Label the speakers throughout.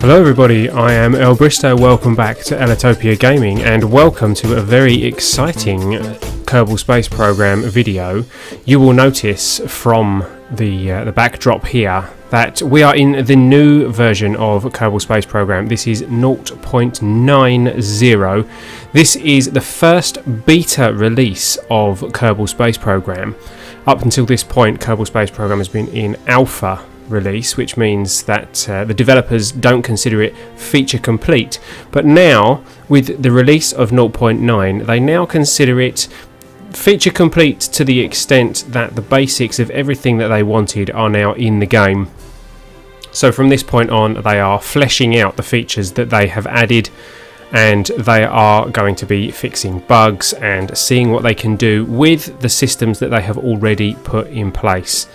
Speaker 1: Hello everybody, I am El Bristow, welcome back to Ellitopia Gaming and welcome to a very exciting Kerbal Space Program video. You will notice from the backdrop here that we are in the new version of Kerbal Space Program. This is 0.90. This is the first beta release of Kerbal Space Program. Up until this point, Kerbal Space Program has been in alpha release, which means that the developers don't consider it feature complete, but now with the release of 0.9 they now consider it feature complete to the extent that the basics of everything that they wanted are now in the game. So from this point on they are fleshing out the features that they have added, and they are going to be fixing bugs and seeing what they can do with the systems that they have already put in place.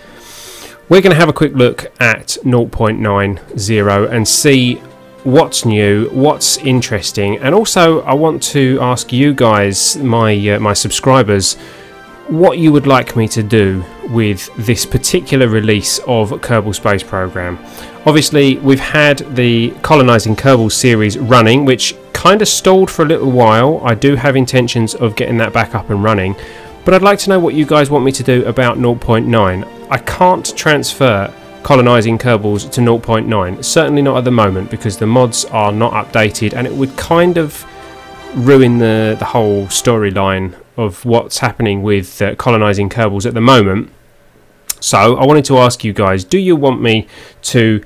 Speaker 1: We're going to have a quick look at 0.90 and see what's new, what's interesting, and also I want to ask you guys, my subscribers, what you would like me to do with this particular release of Kerbal Space Program. Obviously we've had the Colonising Kerbal series running, which kind of stalled for a little while. I do have intentions of getting that back up and running, but I'd like to know what you guys want me to do about 0.9. I can't transfer Colonising Kerbals to 0.9, certainly not at the moment, because the mods are not updated and it would kind of ruin the whole storyline of what's happening with Colonising Kerbals at the moment. So I wanted to ask you guys, do you want me to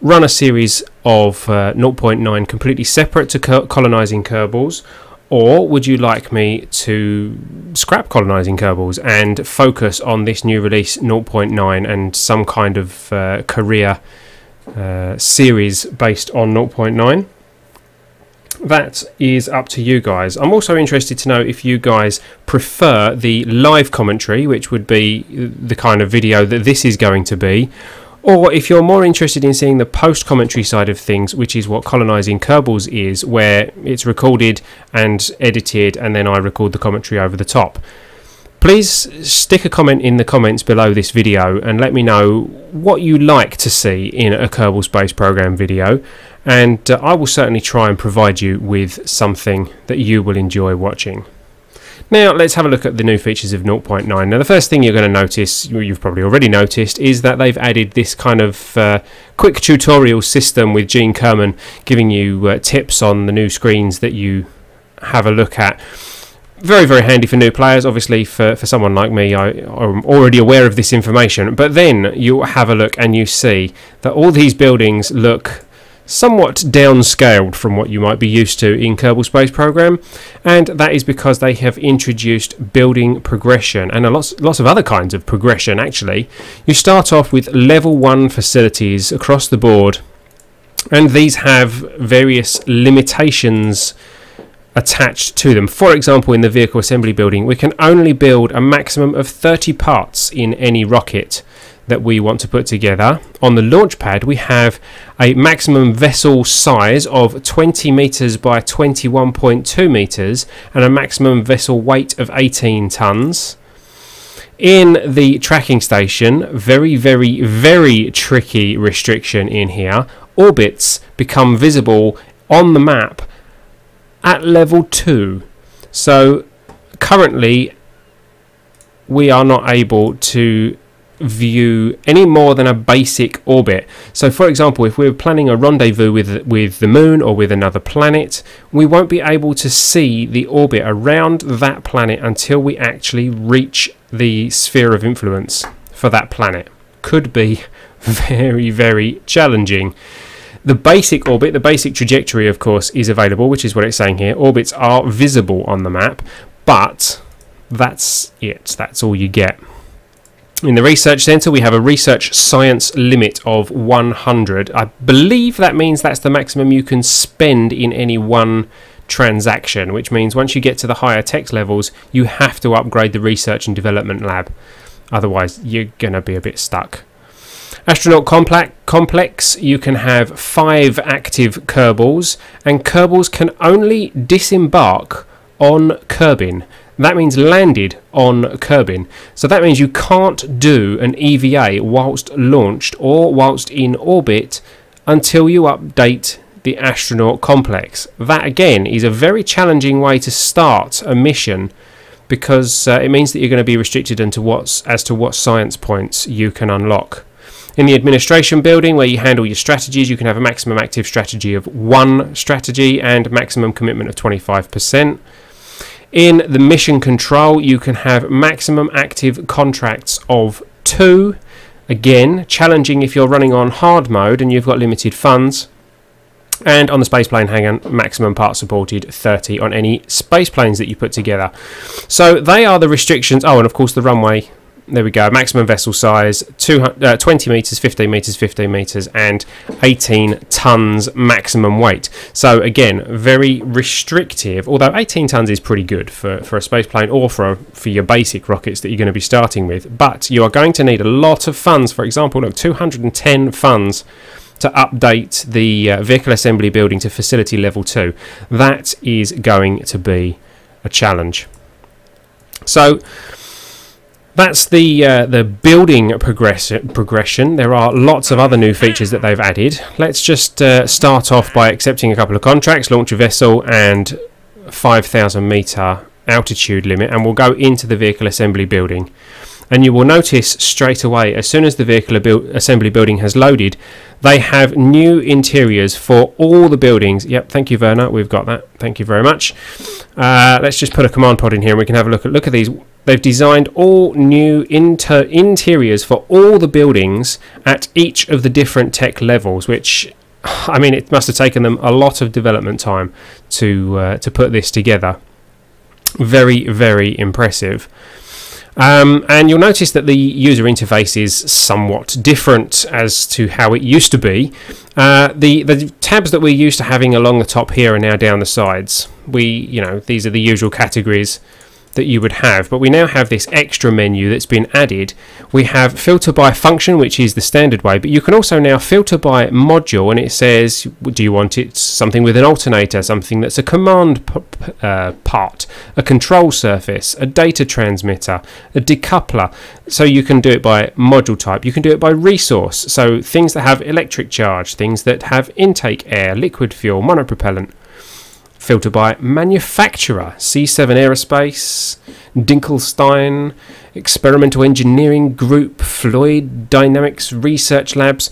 Speaker 1: run a series of 0.9 completely separate to Colonising Kerbals, or would you like me to scrap Colonising Kerbals and focus on this new release 0.9 and some kind of career series based on 0.9? That is up to you guys. I'm also interested to know if you guys prefer the live commentary, which would be the kind of video that this is going to be, or if you're more interested in seeing the post-commentary side of things, which is what Colonising Kerbals is, where it's recorded and edited and then I record the commentary over the top. Please stick a comment in the comments below this video and let me know what you like to see in a Kerbal Space Program video, and I will certainly try and provide you with something that you will enjoy watching. Now let's have a look at the new features of 0.9. Now the first thing you're going to notice, you've probably already noticed, is that they've added this kind of quick tutorial system with Gene Kerman giving you tips on the new screens that you have a look at. Very, very handy for new players. Obviously for someone like me, I'm already aware of this information, but then you have a look and you see that all these buildings look somewhat downscaled from what you might be used to in Kerbal Space Program, and that is because they have introduced building progression and lots of other kinds of progression. Actually, you start off with level 1 facilities across the board, and these have various limitations attached to them. For example, in the vehicle assembly building, we can only build a maximum of 30 parts in any rocket that we want to put together. On the launch pad we have a maximum vessel size of 20 meters by 21.2 meters and a maximum vessel weight of 18 tons. In the tracking station, very, very, very tricky restriction in here. Orbits become visible on the map at level 2. So currently we are not able to view any more than a basic orbit. So for example, if we're planning a rendezvous with the moon or with another planet, we won't be able to see the orbit around that planet until we actually reach the sphere of influence for that planet. Could be very, very challenging. The basic orbit, the basic trajectory, of course, is available, which is what it's saying here. Orbits are visible on the map, but that's it. That's all you get. In the research centre we have a research science limit of 100. I believe that means that's the maximum you can spend in any one transaction, which means once you get to the higher tech levels you have to upgrade the research and development lab, otherwise you're gonna be a bit stuck. Astronaut complex, you can have 5 active Kerbals, and Kerbals can only disembark on Kerbin. That means landed on Kerbin. So that means you can't do an EVA whilst launched or whilst in orbit until you update the astronaut complex. That again is a very challenging way to start a mission, because it means that you're going to be restricted as to what science points you can unlock. In the administration building, where you handle your strategies, you can have a maximum active strategy of 1 strategy and maximum commitment of 25%. In the mission control, you can have maximum active contracts of 2. Again, challenging if you're running on hard mode and you've got limited funds. And on the spaceplane hangar, maximum parts supported 30 on any space planes that you put together. So they are the restrictions. Oh, and of course the runway. There we go. Maximum vessel size, 20 metres, 15 metres, 15 metres, and 18 tonnes maximum weight. So again, very restrictive, although 18 tonnes is pretty good for a space plane or for your basic rockets that you're going to be starting with. But you are going to need a lot of funds. For example, look, 210 funds to update the vehicle assembly building to facility level 2. That is going to be a challenge. So that's the building progression. There are lots of other new features that they've added. Let's just start off by accepting a couple of contracts, launch a vessel and 5,000 metre altitude limit, and we'll go into the vehicle assembly building. And you will notice straight away, as soon as the vehicle assembly building has loaded, they have new interiors for all the buildings. Yep, thank you, Werner. We've got that. Thank you very much. Let's just put a command pod in here and we can have a look at these. They've designed all new interiors for all the buildings at each of the different tech levels, which, I mean, it must have taken them a lot of development time to put this together. Very, very impressive. And you'll notice that the user interface is somewhat different as to how it used to be. The tabs that we're used to having along the top here are now down the sides. These are the usual categories that you would have, but we now have this extra menu that's been added. We have filter by function, which is the standard way, but you can also now filter by module, and it says, do you want it something with an alternator, something that's a command part, a control surface, a data transmitter, a decoupler. So you can do it by module type, you can do it by resource, so things that have electric charge, things that have intake air, liquid fuel, monopropellant. Filter by manufacturer, C7 Aerospace, Dinkelstein, Experimental Engineering Group, Floyd Dynamics Research Labs,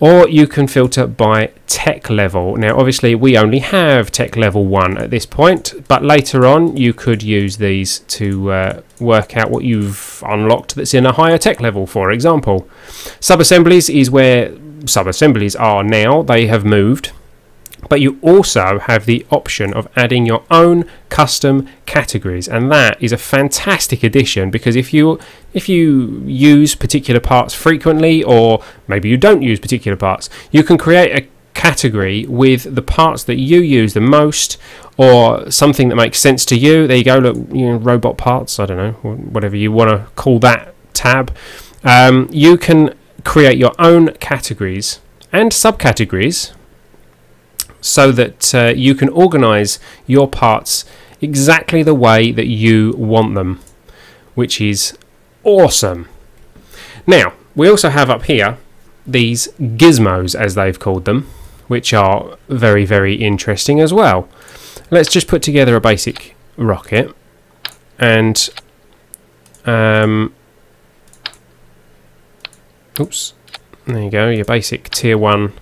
Speaker 1: or you can filter by tech level. Now obviously we only have tech level 1 at this point, but later on you could use these to work out what you've unlocked that's in a higher tech level. For example, sub-assemblies is where sub-assemblies are now. They have moved. But you also have the option of adding your own custom categories, and that is a fantastic addition, because if you use particular parts frequently, or maybe you don't use particular parts, you can create a category with the parts that you use the most, or something that makes sense to you. There you go, look, robot parts, I don't know, whatever you want to call that tab. You can create your own categories and subcategories, so that you can organize your parts exactly the way that you want them, which is awesome. Now, we also have up here these gizmos, as they've called them, which are very, very interesting as well. Let's just put together a basic rocket, and oops, there you go, your basic tier 1.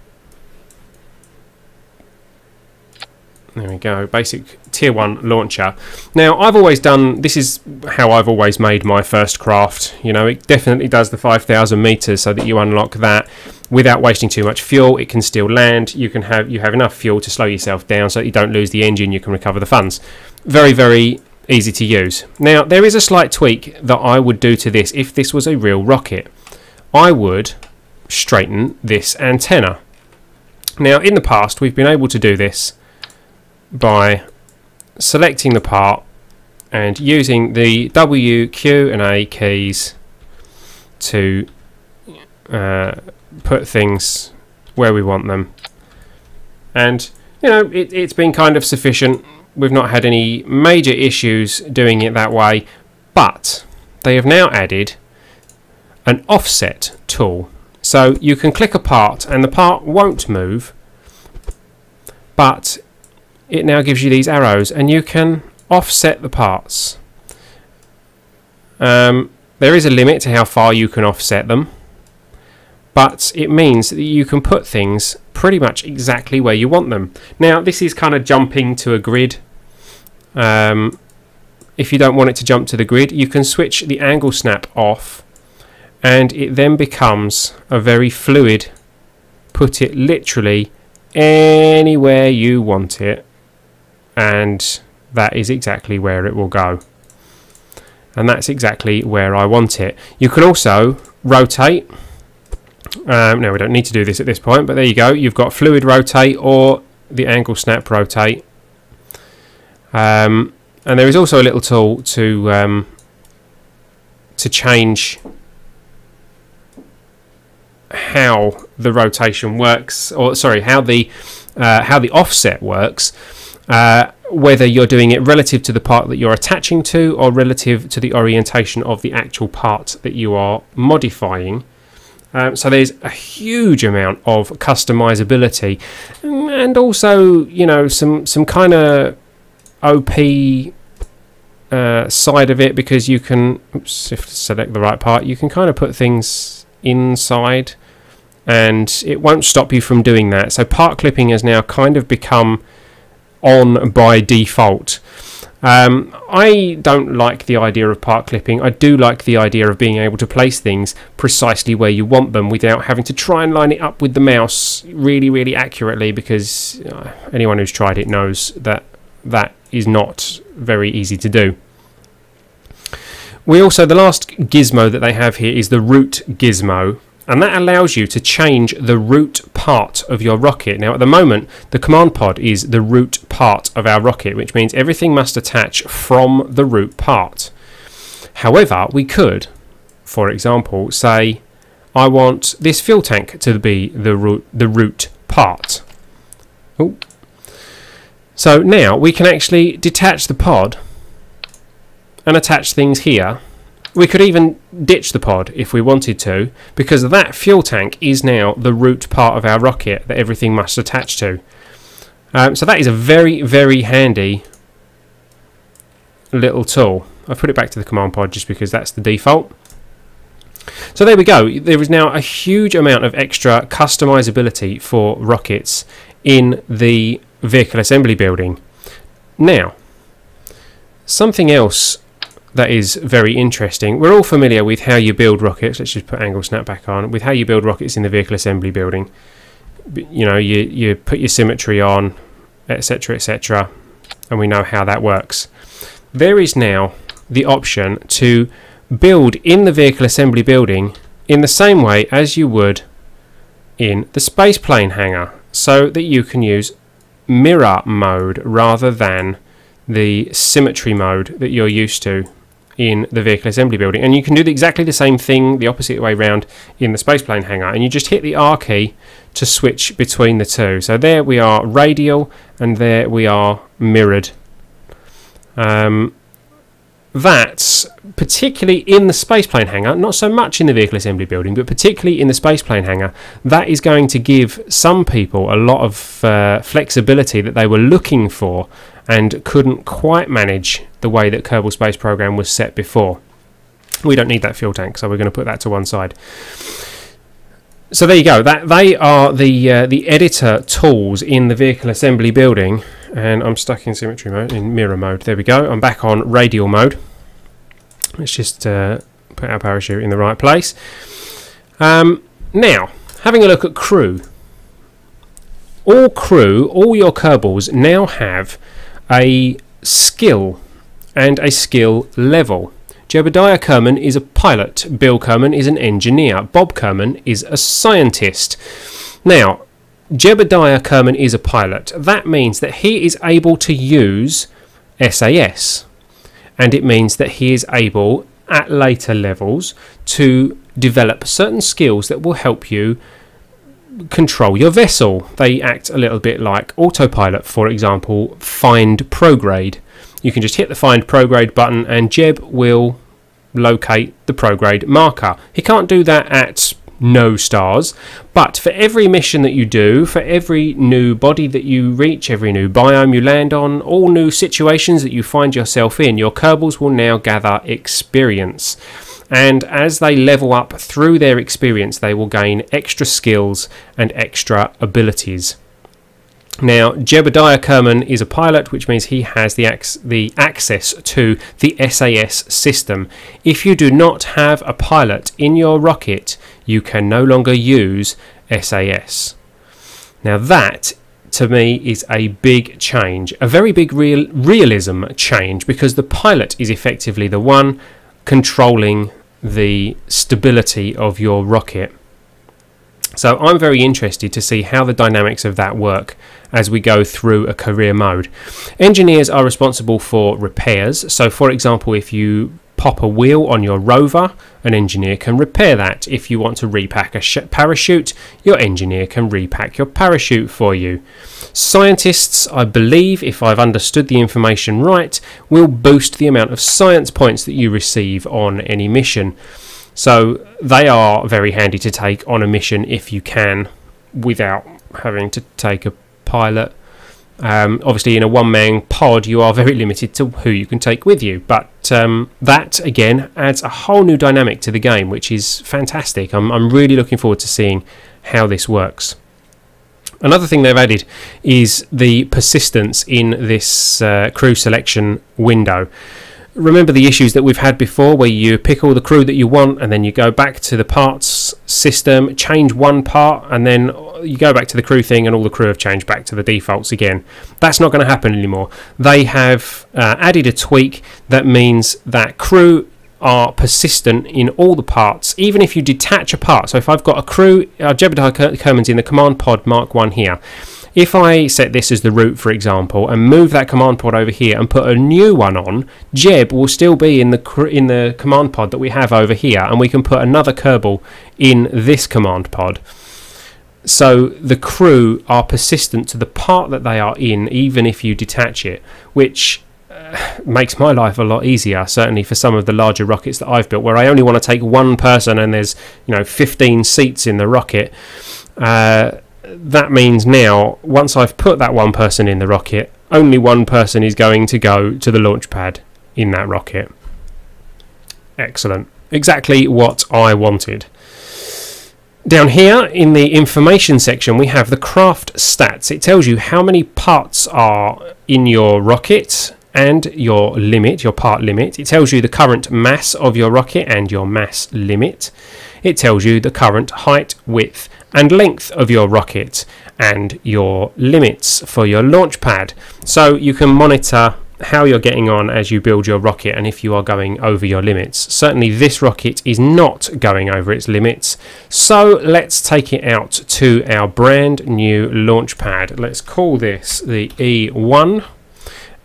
Speaker 1: There we go, basic tier 1 launcher. Now I've always done, this is how I've always made my first craft. It definitely does the 5,000 meters so that you unlock that without wasting too much fuel. It can still land. You have enough fuel to slow yourself down so that you don't lose the engine. You can recover the funds. Very, very easy to use. Now there is a slight tweak that I would do to this if this was a real rocket. I would straighten this antenna. Now in the past we've been able to do this by selecting the part and using the W, Q and A keys to put things where we want them, and it's been kind of sufficient. We've not had any major issues doing it that way, but they have now added an offset tool. So you can click a part and the part won't move, but it now gives you these arrows and you can offset the parts. There is a limit to how far you can offset them, but it means that you can put things pretty much exactly where you want them. Now this is kind of jumping to a grid. If you don't want it to jump to the grid, you can switch the angle snap off and it then becomes a very fluid, put it literally anywhere you want it, and that is exactly where it will go. And that's exactly where I want it. You can also rotate. Now we don't need to do this at this point, but there you go. You've got fluid rotate or the angle snap rotate. And there is also a little tool to change how the rotation works, or sorry, how the offset works. Whether you're doing it relative to the part that you're attaching to or relative to the orientation of the actual part that you are modifying. So there's a huge amount of customizability, and also, you know, some kind of OP side of it, because you can, oops, if to select the right part, you can kind of put things inside and it won't stop you from doing that. So part clipping has now kind of become on by default. I don't like the idea of part clipping. I do like the idea of being able to place things precisely where you want them without having to try and line it up with the mouse really accurately, because anyone who's tried it knows that that is not very easy to do. We also, the last gizmo that they have here is the root gizmo, and that allows you to change the root part of your rocket. Now at the moment the command pod is the root part of our rocket, which means everything must attach from the root part. However, we could, for example, say I want this fuel tank to be the root part. Ooh. So now we can actually detach the pod and attach things here. We could even ditch the pod if we wanted to, because that fuel tank is now the root part of our rocket that everything must attach to. So that is a very handy little tool. I've put it back to the command pod just because that's the default. So there we go. There is now a huge amount of extra customizability for rockets in the vehicle assembly building. Now, something else that is very interesting. We're all familiar with how you build rockets. Let's just put angle snap back on. With how you build rockets in the vehicle assembly building. You know, you put your symmetry on, etc, and we know how that works. There is now the option to build in the vehicle assembly building in the same way as you would in the spaceplane hangar, so that you can use mirror mode rather than the symmetry mode that you're used to in the vehicle assembly building. And you can do exactly the same thing the opposite way round in the spaceplane hangar, and you just hit the R key to switch between the two. So there we are radial and there we are mirrored. That's particularly in the spaceplane hangar, not so much in the vehicle assembly building, but particularly in the spaceplane hangar, that is going to give some people a lot of flexibility that they were looking for and couldn't quite manage the way that Kerbal Space Program was set before. We don't need that fuel tank, so we're going to put that to one side. So there you go. That they are the editor tools in the vehicle assembly building, and I'm stuck in symmetry mode, in mirror mode. There we go. I'm back on radial mode. Let's just put our parachute in the right place. Now, having a look at crew. All your Kerbals now have a skill and a skill level. Jebediah Kerman is a pilot, Bill Kerman is an engineer, Bob Kerman is a scientist. Now, Jebediah Kerman is a pilot. That means that he is able to use SAS, and it means that he is able at later levels to develop certain skills that will help you control your vessel. They act a little bit like autopilot. For example, find prograde. You can just hit the find prograde button and Jeb will locate the prograde marker. He can't do that at no stars. But for every mission that you do, for every new body that you reach, every new biome you land on, all new situations that you find yourself in, your Kerbals will now gather experience. And as they level up through their experience, they will gain extra skills and extra abilities. Now, Jebediah Kerman is a pilot, which means he has the access to the SAS system. If you do not have a pilot in your rocket, you can no longer use SAS. Now that, to me, is a big change, a very big realism change, because the pilot is effectively the one controlling the stability of your rocket. So I'm very interested to see how the dynamics of that work as we go through a career mode. Engineers are responsible for repairs. So for example, if you pop a wheel on your rover, an engineer can repair that. If you want to repack a parachute, your engineer can repack your parachute for you. Scientists, I believe, if I've understood the information right, will boost the amount of science points that you receive on any mission. So they are very handy to take on a mission if you can, without having to take a pilot. Obviously in a one-man pod you are very limited to who you can take with you, but that again adds a whole new dynamic to the game, which is fantastic. I'm really looking forward to seeing how this works. Another thing they've added is the persistence in this crew selection window. Remember the issues that we've had before, where you pick all the crew that you want and then you go back to the parts system, change one part, and then you go back to the crew thing and all the crew have changed back to the defaults again. That's not going to happen anymore. They have added a tweak that means that crew are persistent in all the parts, even if you detach a part. So if I've got a crew, Jebediah Kerman's in the command pod Mark 1 here. If I set this as the root, for example, and move that command pod over here and put a new one on, Jeb will still be in the command pod that we have over here, and we can put another Kerbal in this command pod. So the crew are persistent to the part that they are in, even if you detach it, which makes my life a lot easier, certainly for some of the larger rockets that I've built, where I only want to take one person and there's 15 seats in the rocket. That means now, once I've put that one person in the rocket, only one person is going to go to the launch pad in that rocket. Excellent. Exactly what I wanted. Down here in the information section, we have the craft stats. It tells you how many parts are in your rocket and your limit, your part limit. It tells you the current mass of your rocket and your mass limit. It tells you the current height, width and length of your rocket and your limits for your launch pad. So you can monitor how you're getting on as you build your rocket and if you are going over your limits. Certainly this rocket is not going over its limits. So let's take it out to our brand new launch pad. Let's call this the E1.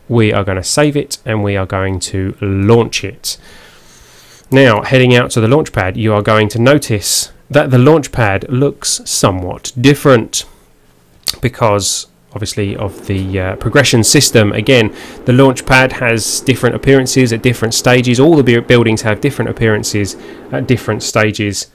Speaker 1: We are going to save it and we are going to launch it. Now, heading out to the launch pad, you are going to notice that the launch pad looks somewhat different because obviously of the progression system. Again, the launch pad has different appearances at different stages. All the buildings have different appearances at different stages.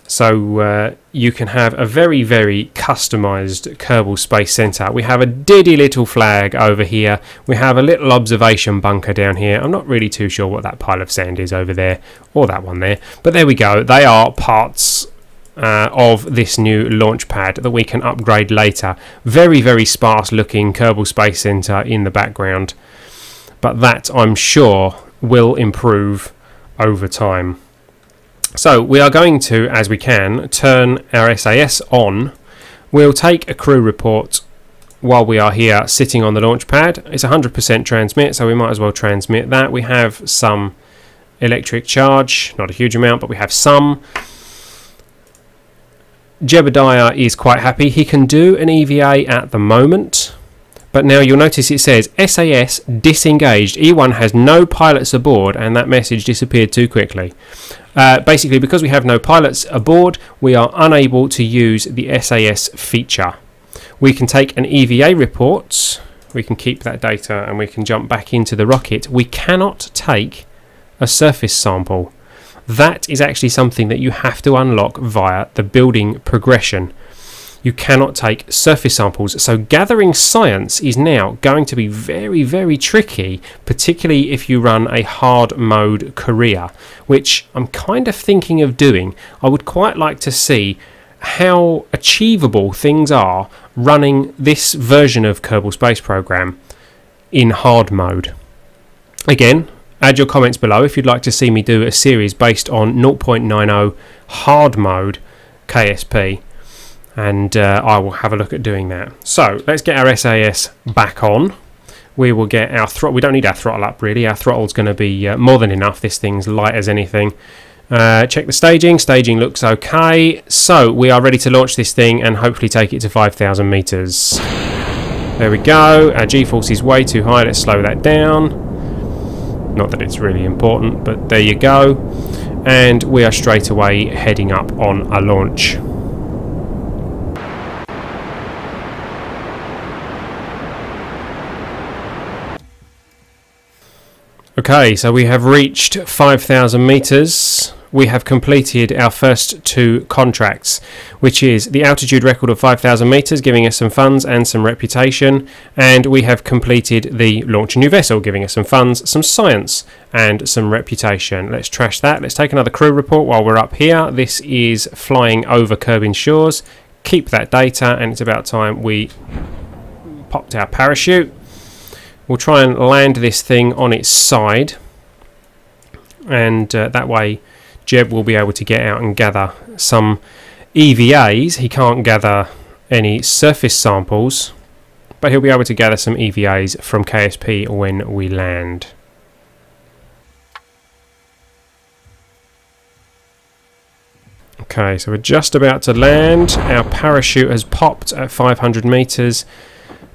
Speaker 1: So you can have a very, very customized Kerbal Space Center. We have a diddy little flag over here. We have a little observation bunker down here. I'm not really too sure what that pile of sand is over there, or that one there. But there we go. They are parts of this new launch pad that we can upgrade later. Very, very sparse looking Kerbal Space Center in the background. But that, I'm sure, will improve over time. So we are going to, as we can, turn our SAS on. We'll take a crew report while we are here sitting on the launch pad. It's 100% transmit, so we might as well transmit that. We have some electric charge, not a huge amount, but we have some. Jebediah is quite happy. He can do an EVA at the moment. But now you'll notice it says SAS disengaged. E1 has no pilots aboard, and that message disappeared too quickly. Basically, because we have no pilots aboard, we are unable to use the SAS feature. We can take an EVA report, we can keep that data, and we can jump back into the rocket. We cannot take a surface sample. that is actually something that you have to unlock via the building progression. You cannot take surface samples, so gathering science is now going to be very, very tricky, particularly if you run a hard mode career, which I'm kind of thinking of doing. I would quite like to see how achievable things are running this version of Kerbal Space Program in hard mode. Again, add your comments below if you'd like to see me do a series based on 0.90 hard mode KSP. And I will have a look at doing that. So let's get our SAS back on. We will get our throttle. We don't need our throttle up really. Our throttle's going to be more than enough. This thing's light as anything. Check the staging. Staging looks okay. So we are ready to launch this thing and hopefully take it to 5,000 meters. There we go. Our G-force is way too high. Let's slow that down. Not that it's really important, but there you go. And we are straight away heading up on a launch. Okay, so we have reached 5,000 meters. We have completed our first 2 contracts, which is the altitude record of 5,000 meters, giving us some funds and some reputation, and we have completed the launch a new vessel, giving us some funds, some science, and some reputation. Let's trash that. Let's take another crew report while we're up here. This is flying over Kerbin Shores. Keep that data, and it's about time we popped our parachute. We'll try and land this thing on its side, and that way Jeb will be able to get out and gather some EVAs. He can't gather any surface samples, but he'll be able to gather some EVAs from KSP when we land. Okay, so we're just about to land. Our parachute has popped at 500 meters.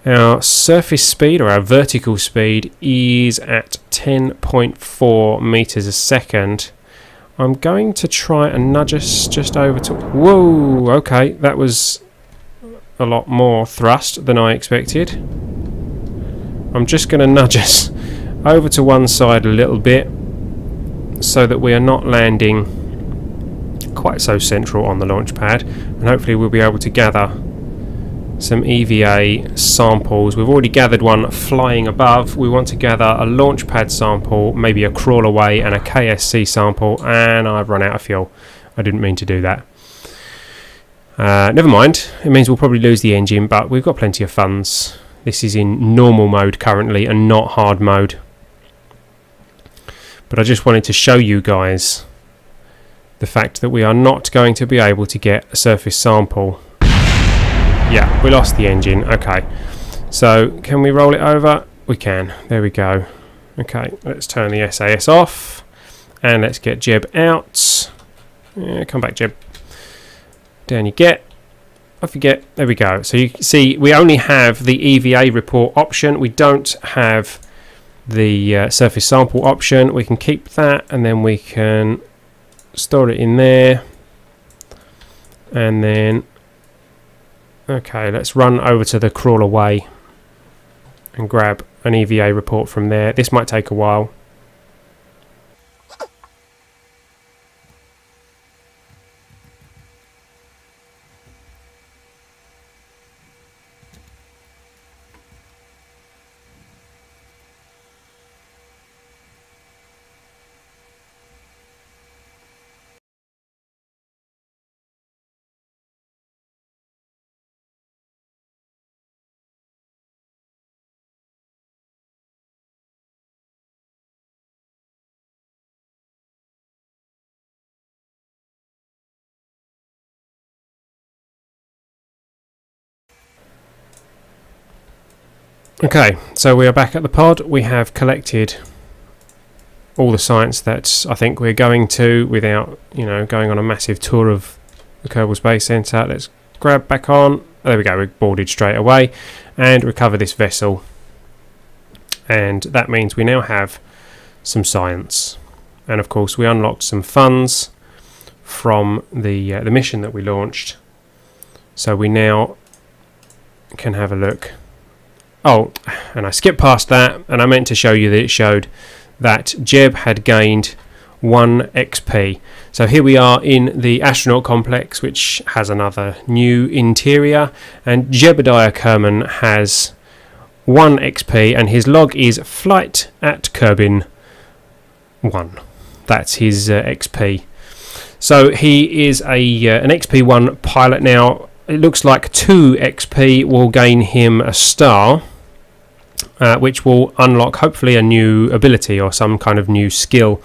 Speaker 1: Our surface speed, or our vertical speed, is at 10.4 meters a second. I'm going to try and nudge us just over to... Whoa! Okay, that was a lot more thrust than I expected. I'm just going to nudge us over to one side a little bit so that we are not landing quite so central on the launch pad, and hopefully we'll be able to gather some EVA samples. We've already gathered one flying above. We want to gather a launch pad sample, maybe a crawl away, and a KSC sample, and I've run out of fuel. I didn't mean to do that. Never mind, it means we'll probably lose the engine, but we've got plenty of funds. This is in normal mode currently and not hard mode. But I just wanted to show you guys the fact that we are not going to be able to get a surface sample. Yeah, we lost the engine. Okay, so can we roll it over? We can. There we go. Okay, let's turn the SAS off and let's get Jeb out. Come back, Jeb. Down you get. Off you get. There we go. So you see we only have the EVA report option. We don't have the surface sample option. We can keep that and then we can store it in there. And then okay, let's run over to the crawl away and grab an EVA report from there. This might take a while. Okay, so we are back at the pod. We have collected all the science that I think we're going to without, you know, going on a massive tour of the Kerbal Space Centre. Let's grab back on. There we go, we're boarded straight away and recover this vessel. And that means we now have some science. And of course we unlocked some funds from the mission that we launched. So we now can have a look. Oh, and I skipped past that, and I meant to show you that it showed that Jeb had gained 1 XP. So here we are in the astronaut complex, which has another new interior, and Jebediah Kerman has 1 XP, and his log is flight at Kerbin 1. That's his XP. So he is an XP1 pilot now. It looks like 2 XP will gain him a star, which will unlock hopefully a new ability or some kind of new skill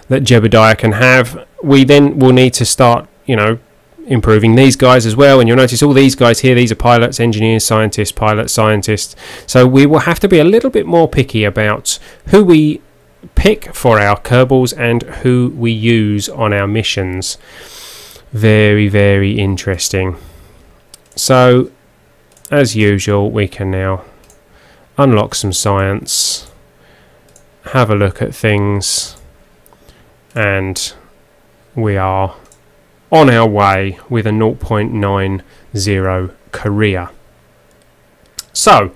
Speaker 1: that Jebediah can have. We then will need to start, you know, improving these guys as well, and you'll notice all these guys here, these are pilots, engineers, scientists, pilots, scientists. So we will have to be a little bit more picky about who we pick for our Kerbals and who we use on our missions. Very, very interesting. So as usual, we can now unlock some science, have a look at things, and we are on our way with a 0.90 career. So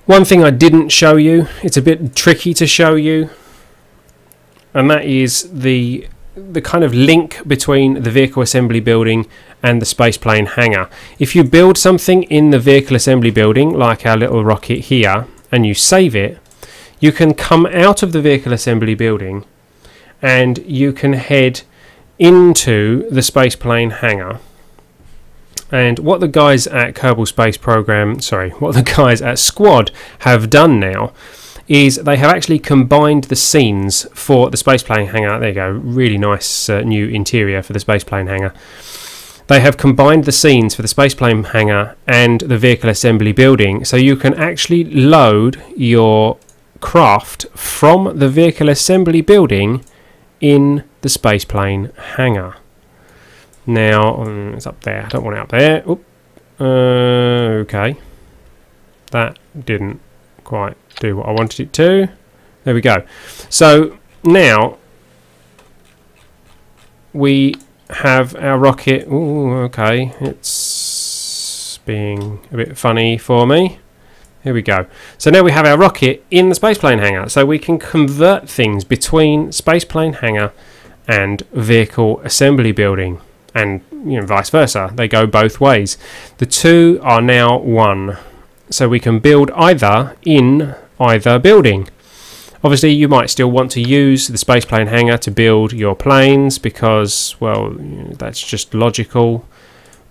Speaker 1: one thing I didn't show you, it's a bit tricky to show you, and that is the kind of link between the vehicle assembly building and the spaceplane hangar. If you build something in the vehicle assembly building, like our little rocket here, and you save it, you can come out of the vehicle assembly building and you can head into the spaceplane hangar. And what the guys at Kerbal Space Program, what the guys at Squad have done now is they have actually combined the scenes for the spaceplane hangar. There you go, really nice new interior for the spaceplane hangar. They have combined the scenes for the spaceplane hangar and the vehicle assembly building, so you can actually load your craft from the vehicle assembly building in the spaceplane hangar. Now it's up there, I don't want it up there. Oop. Okay, that didn't quite do what I wanted it to. There we go. So now we have our rocket. Ooh, okay, it's being a bit funny for me. Here we go. So now we have our rocket in the spaceplane hangar, so we can convert things between spaceplane hangar and vehicle assembly building, and you know, vice versa. They go both ways. The two are now one, so we can build either in either building. Obviously you might still want to use the spaceplane hangar to build your planes because, well, you know, that's just logical,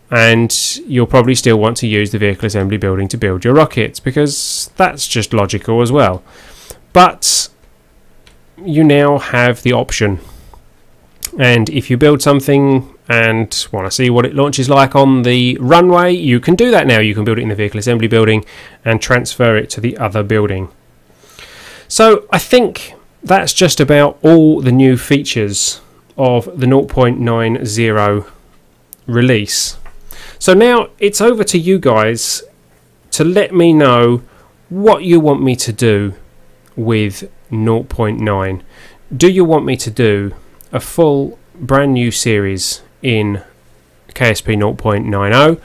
Speaker 1: and you'll probably still want to use the vehicle assembly building to build your rockets because that's just logical as well. But you now have the option, and if you build something and want to see what it launches like on the runway, you can do that now. You can build it in the vehicle assembly building and transfer it to the other building. So I think that's just about all the new features of the 0.90 release. So now it's over to you guys to let me know what you want me to do with 0.9. Do you want me to do a full brand new series in KSP 0.90?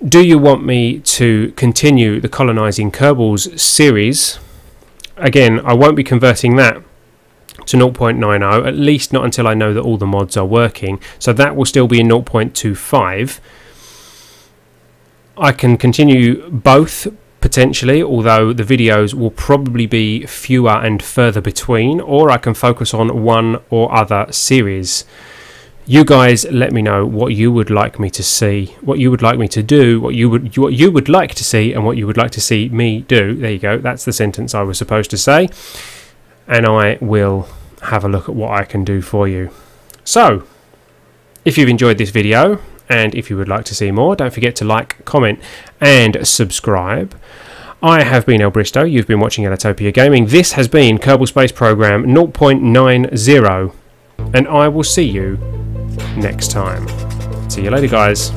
Speaker 1: Do you want me to continue the Colonising Kerbals series? Again, I won't be converting that to 0.90, at least not until I know that all the mods are working, so that will still be in 0.25. I can continue both potentially, although the videos will probably be fewer and further between, or I can focus on one or other series. You guys let me know what you would like me to see, what you would like me to do, what you would like to see, and what you would like to see me do. There you go, that's the sentence I was supposed to say, and I will have a look at what I can do for you. So if you've enjoyed this video and if you would like to see more, don't forget to like, comment and subscribe. I have been El Bristow, you've been watching Ellitopia Gaming. This has been Kerbal Space Program 0.90, and I will see you next time. See you later, guys.